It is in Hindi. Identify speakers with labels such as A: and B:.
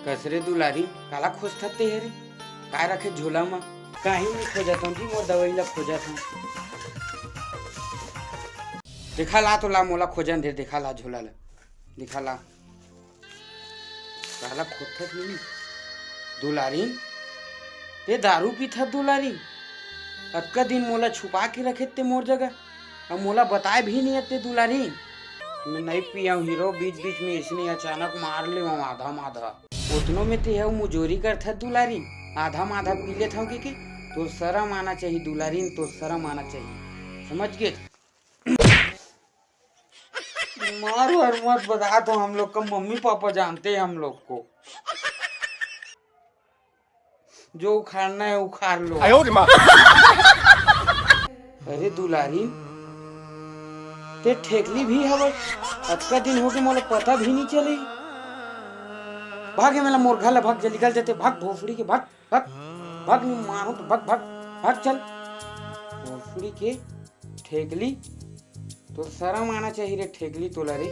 A: कसरे दुलारी काला खोजते हे रे काय रखे झोला में कहीं नहीं खोजत हूँ जी मोर दवाई ला खोजत हूँ। देखा ला तो ला मोला खोजन दे देखा ला झोला ला देखा ला काला खोजत नहीं दुलारी ते दारू पीथा दुलारी अक्का दिन मोला छुपा के रखे ते मोर जगह अब मोला बताए भी नहीं आते दुलारी मैं नहीं पिया हूँ हीरो बीच बीच में इसने अचानक मार ले आधा माधा उतनों में ते है मुजोरी कर था दुलारी आधा माधा पी ले था कि तो शर्म आना चाहिए दुलारी तो शर्म आना चाहिए समझ गए। मारो और मत बता तो हम लोग का मम्मी पापा जानते हैं हम लोग को जो उखाड़ना है उखाड़ लो। अरे दुलारी ते ठेकली भी हवा अतका दिन हो गए मोला पता भी नहीं चली भागे मेला मोर घर ला भाग जल्दी निकल जाते भाग भोसड़ी के भाग भाग भाग नहीं मारो तो भाग भाग भाग चल भोसड़ी के ठेकली तो शर्म आना चाहिए रे ठेकली तोला रे।